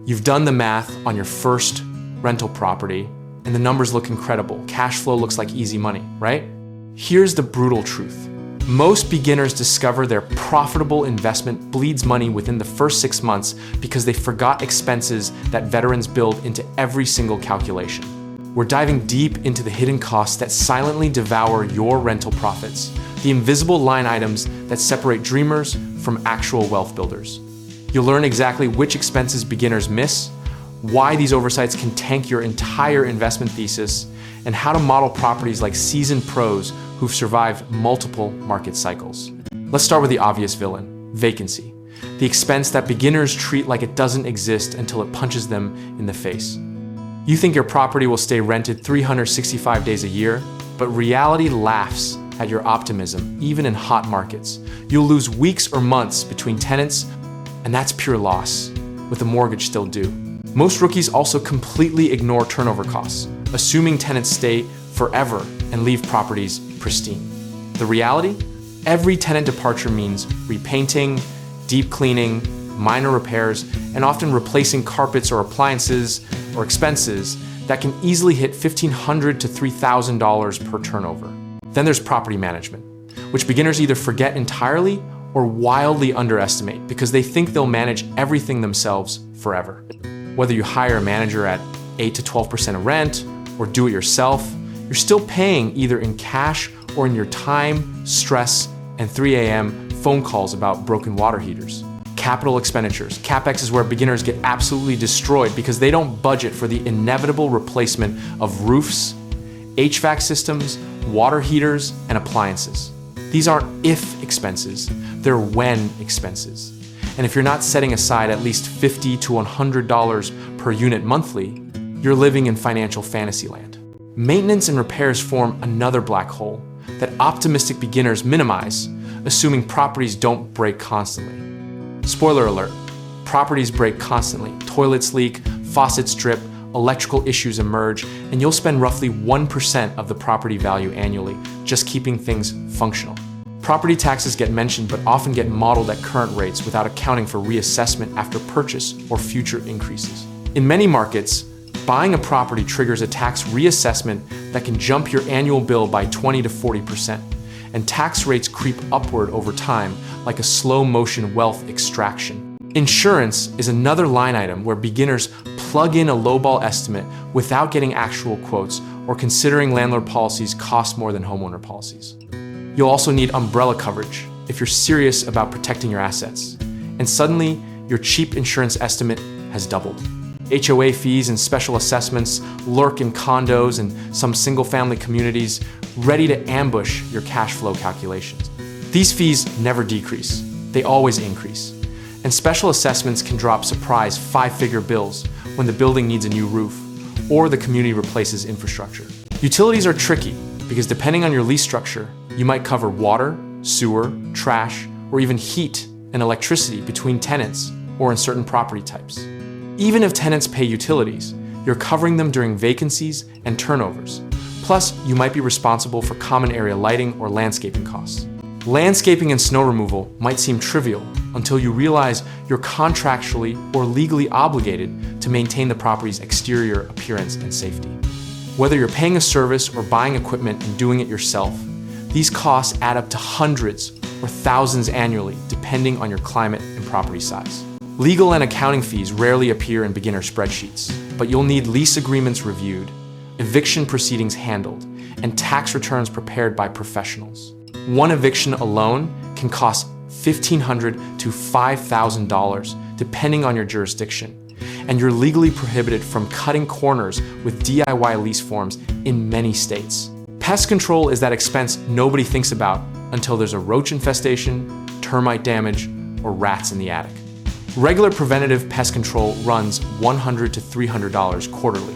You've done the math on your first rental property, and the numbers look incredible. Cash flow looks like easy money, right? Here's the brutal truth. Most beginners discover their profitable investment bleeds money within the first 6 months because they forgot expenses that veterans build into every single calculation. We're diving deep into the hidden costs that silently devour your rental profits, the invisible line items that separate dreamers from actual wealth builders. You'll learn exactly which expenses beginners miss, why these oversights can tank your entire investment thesis, and how to model properties like seasoned pros who've survived multiple market cycles. Let's start with the obvious villain, vacancy, the expense that beginners treat like it doesn't exist until it punches them in the face. You think your property will stay rented 365 days a year, but reality laughs at your optimism, even in hot markets. You'll lose weeks or months between tenants, and that's pure loss, with the mortgage still due. Most rookies also completely ignore turnover costs, assuming tenants stay forever and leave properties pristine. The reality? Every tenant departure means repainting, deep cleaning, minor repairs, and often replacing carpets or appliances or expenses that can easily hit $1,500 to $3,000 per turnover. Then there's property management, which beginners either forget entirely or wildly underestimate because they think they'll manage everything themselves forever. Whether you hire a manager at 8 to 12% of rent or do it yourself, you're still paying either in cash or in your time, stress, and 3 a.m. phone calls about broken water heaters. Capital expenditures. CapEx is where beginners get absolutely destroyed because they don't budget for the inevitable replacement of roofs, HVAC systems, water heaters, and appliances. These aren't if expenses, they're when expenses. And if you're not setting aside at least $50 to $100 per unit monthly, you're living in financial fantasy land. Maintenance and repairs form another black hole that optimistic beginners minimize, assuming properties don't break constantly. Spoiler alert, properties break constantly. Toilets leak, faucets drip, electrical issues emerge, and you'll spend roughly 1% of the property value annually just keeping things functional. Property taxes get mentioned but often get modeled at current rates without accounting for reassessment after purchase or future increases. In many markets, buying a property triggers a tax reassessment that can jump your annual bill by 20 to 40%, and tax rates creep upward over time like a slow-motion wealth extraction. Insurance is another line item where beginners plug in a lowball estimate without getting actual quotes or considering landlord policies cost more than homeowner policies. You'll also need umbrella coverage if you're serious about protecting your assets. And suddenly, your cheap insurance estimate has doubled. HOA fees and special assessments lurk in condos and some single-family communities, ready to ambush your cash flow calculations. These fees never decrease, they always increase. And special assessments can drop surprise 5-figure bills when the building needs a new roof or the community replaces infrastructure. Utilities are tricky because depending on your lease structure, you might cover water, sewer, trash, or even heat and electricity between tenants or in certain property types. Even if tenants pay utilities, you're covering them during vacancies and turnovers. Plus, you might be responsible for common area lighting or landscaping costs. Landscaping and snow removal might seem trivial until you realize you're contractually or legally obligated to maintain the property's exterior appearance and safety. Whether you're paying a service or buying equipment and doing it yourself, these costs add up to hundreds or thousands annually, depending on your climate and property size. Legal and accounting fees rarely appear in beginner spreadsheets, but you'll need lease agreements reviewed, eviction proceedings handled, and tax returns prepared by professionals. One eviction alone can cost $1,500 to $5,000, depending on your jurisdiction, and you're legally prohibited from cutting corners with DIY lease forms in many states. Pest control is that expense nobody thinks about until there's a roach infestation, termite damage, or rats in the attic. Regular preventative pest control runs $100 to $300 quarterly,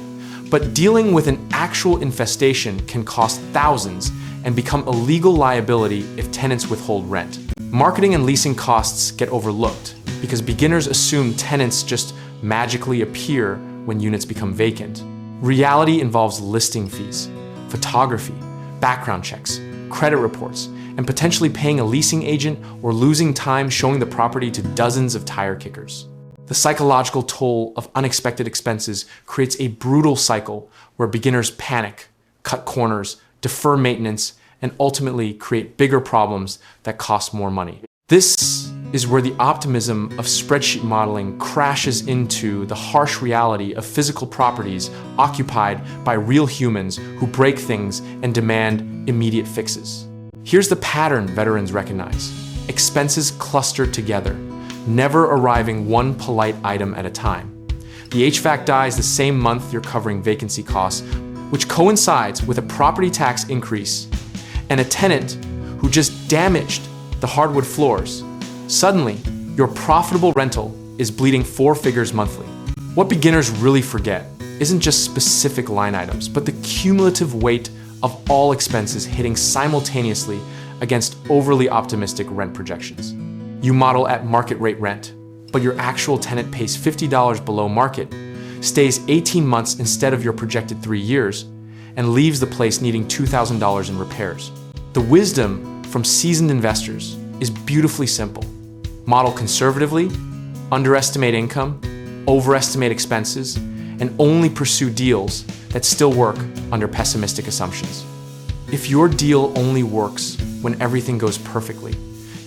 but dealing with an actual infestation can cost thousands and become a legal liability if tenants withhold rent. Marketing and leasing costs get overlooked because beginners assume tenants just magically appear when units become vacant. Reality involves listing fees, photography, background checks, credit reports, and potentially paying a leasing agent or losing time showing the property to dozens of tire kickers. The psychological toll of unexpected expenses creates a brutal cycle where beginners panic, cut corners, defer maintenance, and ultimately create bigger problems that cost more money. This is where the optimism of spreadsheet modeling crashes into the harsh reality of physical properties occupied by real humans who break things and demand immediate fixes. Here's the pattern veterans recognize: expenses cluster together, never arriving one polite item at a time. The HVAC dies the same month you're covering vacancy costs, which coincides with a property tax increase, and a tenant who just damaged the hardwood floors. Suddenly, your profitable rental is bleeding 4 figures monthly. What beginners really forget isn't just specific line items, but the cumulative weight of all expenses hitting simultaneously against overly optimistic rent projections. You model at market rate rent, but your actual tenant pays $50 below market, stays 18 months instead of your projected 3 years, and leaves the place needing $2,000 in repairs. The wisdom from seasoned investors is beautifully simple. Model conservatively, underestimate income, overestimate expenses, and only pursue deals that still work under pessimistic assumptions. If your deal only works when everything goes perfectly,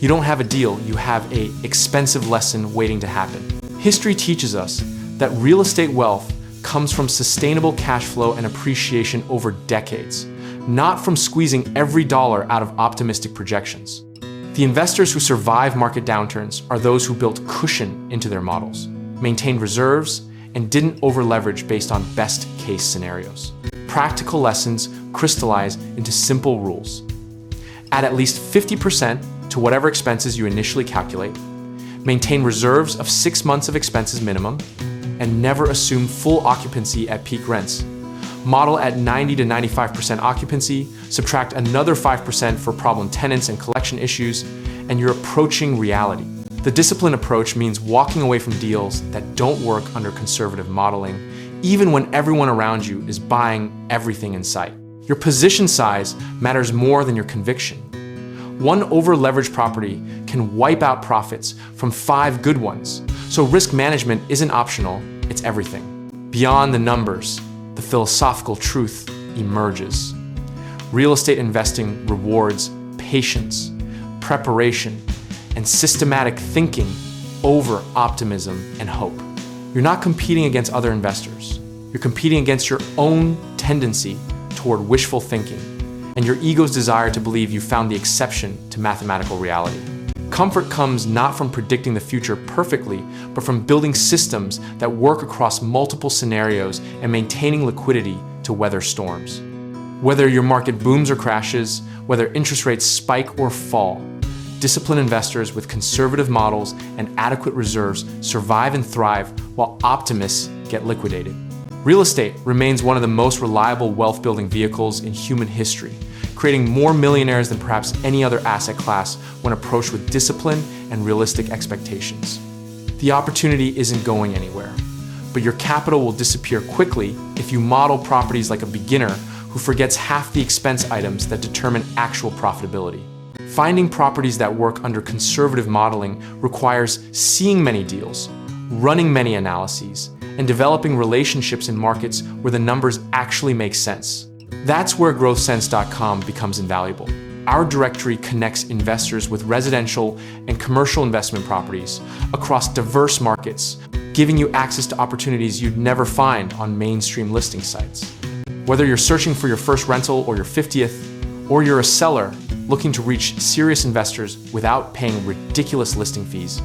you don't have a deal, you have an expensive lesson waiting to happen. History teaches us that real estate wealth comes from sustainable cash flow and appreciation over decades, not from squeezing every dollar out of optimistic projections. The investors who survive market downturns are those who built cushion into their models, maintained reserves, and didn't over-leverage based on best-case scenarios. Practical lessons crystallize into simple rules. Add at least 50% to whatever expenses you initially calculate, maintain reserves of 6 months of expenses minimum, and never assume full occupancy at peak rents. Model at 90 to 95% occupancy, subtract another 5% for problem tenants and collection issues, and you're approaching reality. The disciplined approach means walking away from deals that don't work under conservative modeling, even when everyone around you is buying everything in sight. Your position size matters more than your conviction. One over-leveraged property can wipe out profits from 5 good ones, so risk management isn't optional, it's everything. Beyond the numbers, the philosophical truth emerges. Real estate investing rewards patience, preparation, and systematic thinking over optimism and hope. You're not competing against other investors. You're competing against your own tendency toward wishful thinking and your ego's desire to believe you found the exception to mathematical reality. Comfort comes not from predicting the future perfectly, but from building systems that work across multiple scenarios and maintaining liquidity to weather storms. Whether your market booms or crashes, whether interest rates spike or fall, disciplined investors with conservative models and adequate reserves survive and thrive while optimists get liquidated. Real estate remains one of the most reliable wealth-building vehicles in human history, creating more millionaires than perhaps any other asset class when approached with discipline and realistic expectations. The opportunity isn't going anywhere, but your capital will disappear quickly if you model properties like a beginner who forgets half the expense items that determine actual profitability. Finding properties that work under conservative modeling requires seeing many deals, running many analyses, and developing relationships in markets where the numbers actually make sense. That's where growthsense.com becomes invaluable. Our directory connects investors with residential and commercial investment properties across diverse markets, giving you access to opportunities you'd never find on mainstream listing sites. Whether you're searching for your first rental or your 50th, or you're a seller looking to reach serious investors without paying ridiculous listing fees,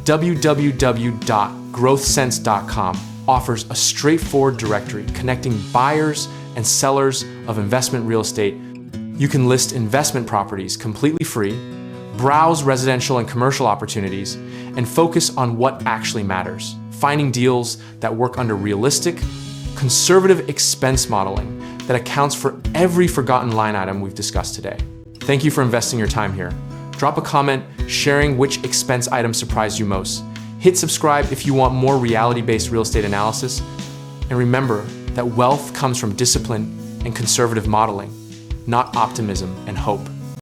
www.growthsense.com offers a straightforward directory connecting buyers and sellers of investment real estate. You can list investment properties completely free, browse residential and commercial opportunities, and focus on what actually matters, finding deals that work under realistic, conservative expense modeling that accounts for every forgotten line item we've discussed today. Thank you for investing your time here. Drop a comment sharing which expense item surprised you most. Hit subscribe if you want more reality-based real estate analysis. And remember that wealth comes from discipline and conservative modeling, not optimism and hope.